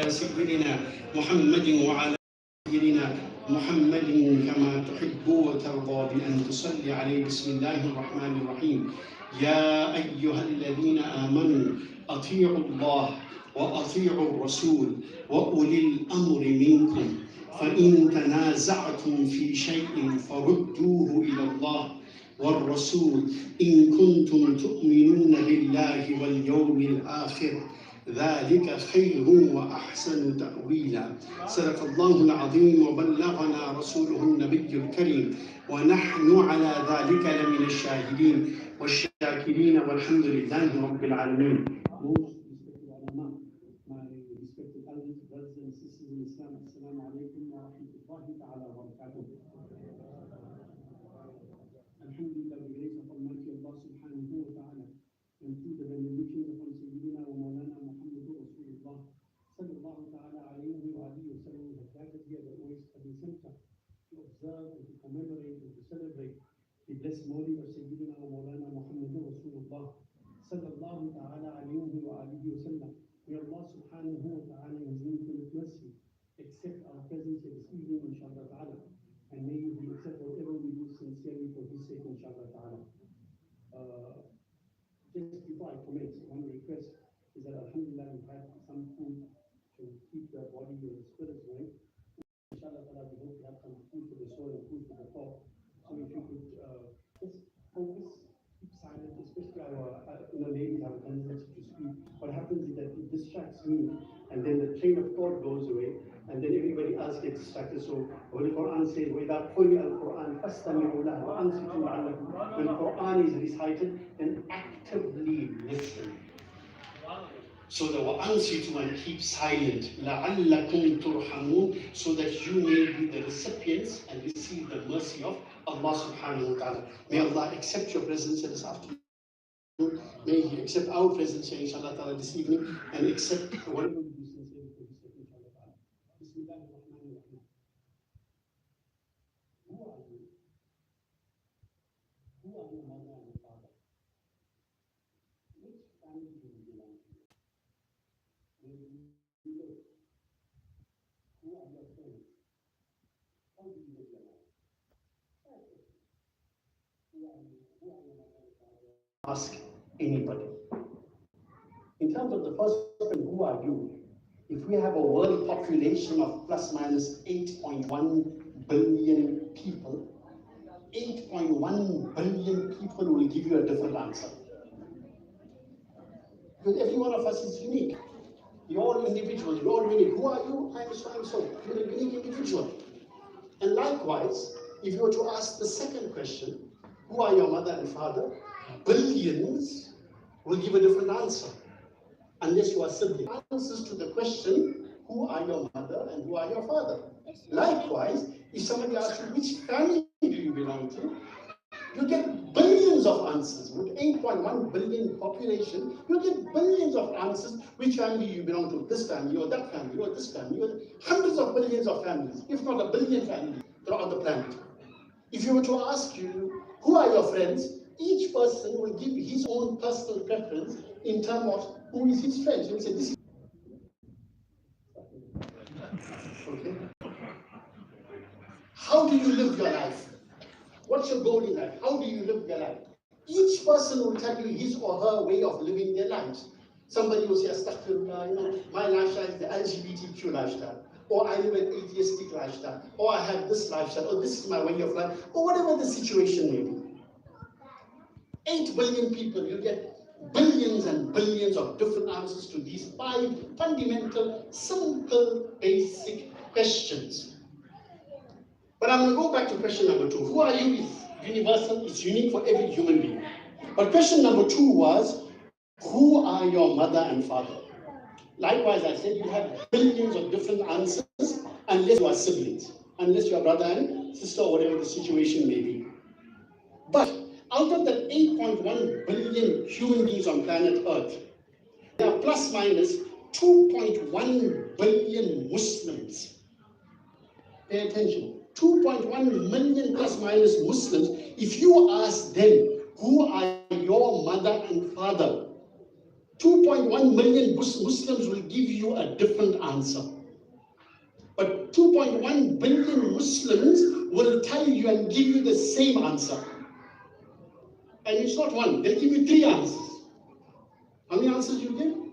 على سيدنا محمد وعلى سيدنا محمد كما تحب وترضى بأن تصلي عليه. بسم الله الرحمن الرحيم. يا أيها الذين آمنوا أطيعوا الله وأطيعوا الرسول وأولي الأمر منكم فإن تنازعتم في شيء فردوه إلى الله والرسول إن كنتم تؤمنون بالله واليوم الآخر ذلك خير وأحسن تأويلا. صدق الله العظيم وبلغنا رسوله النبي الكريم ونحن على ذلك لمن الشاهدين والشاكرين والحمد لله رب العالمين. السلام عليكم ورحمة الله تعالى وبركاته. Alhamdulillah, the grace of Almighty Allah subhanahu wa ta'ala, and through the benediction upon Sayyidina wa Mawlana Muhammadur Rasulullah sallallahu ta'ala alayhi wa alihi wa sallam, have gathered here at the Uwais Qarni Center to observe and to commemorate and to celebrate the blessed Mawlid of Sayyidina wa Mawlana Muhammadur Rasulullah sallallahu ta'ala alayhi wa alihi wa sallam. May Allah subhanahu wa ta'ala in His infinite mercy accept our presence here this evening, inshallah ta'ala. And may He accept whatever we do sincerely for His sake, inshallah ta'ala. Just before I commence, one request is that alhamdulillah we have some food to keep the body and the spirits going. Inshallah ta'ala, we hope to have some food for the soul and food for the thought. So if you could just focus, keep silent, especially our ladies have a tendency to speak. What happens is that it distracts me, and then the train of thought goes away. And then everybody else gets distracted. So when the Quran says, وَإِذَا قُرِئَ الْقُرْآنُ فَاسْتَمِعُوا لَهُ وَأَنصِتُوا لَعَلَّكُمْ. When the Quran is recited, then actively listen. So the وَأَنصِتُوا, and keep silent, لَعَلَّكُمْ تُرْحَمُونَ, so that you may be the recipients and receive the mercy of Allah subhanahu wa ta'ala. May Allah accept your presence this afternoon. May He accept our presence here, inshallah ta'ala, this evening, and accept whatever we do sincerely for His sake, inshallah ta'ala. Bismillahirrahmanirrahim. Who are you? Who are your mother and father? Which family do you belong to? Where do you live? Who are your friends? How do you live your life? Who are you? Who are your mother and father? Ask anybody. In terms of the first question, who are you? If we have a world population of plus minus 8.1 billion people, 8.1 billion people will give you a different answer. Because every one of us is unique. You're all individuals, you're all unique. Who are you? I'm so and so. You're a unique individual. And likewise, if you were to ask the second question, who are your mother and father? Billions will give a different answer. Unless you are sibling. Answers to the question, who are your mother and who are your father? Likewise, if somebody asks you, which family do you belong to? You get billions of answers. With 8.1 billion population, you get billions of answers. Which family you belong to? This family or that family or this family. Or hundreds of billions of families, if not a billion families throughout the planet. If you were to ask you, who are your friends? Each person will give his own personal preference in terms of who is his friend. He will say, this is okay. How do you live your life? What's your goal in life? How do you live your life? Each person will tell you his or her way of living their lives. Somebody will say, astaghfirullah, my lifestyle is the LGBTQ lifestyle, or I live an atheistic lifestyle, or I have this lifestyle, or this is my way of life, or whatever the situation may be. 8 billion people, you get billions and billions of different answers to these 5 fundamental, simple, basic questions. But I'm going to go back to question number 2. Who are you is universal, it's unique for every human being. But question number 2 was, who are your mother and father? Likewise, I said you have billions of different answers unless you are siblings, unless you are brother and sister or whatever the situation may be. But out of the 8.1 billion human beings on planet Earth, there are plus minus 2.1 billion Muslims. Pay attention. 2.1 million plus minus Muslims. If you ask them, who are your mother and father? 2.1 million Muslims will give you a different answer. But 2.1 billion Muslims will tell you and give you the same answer. And it's not one, they'll give you 3 answers. How many answers you give?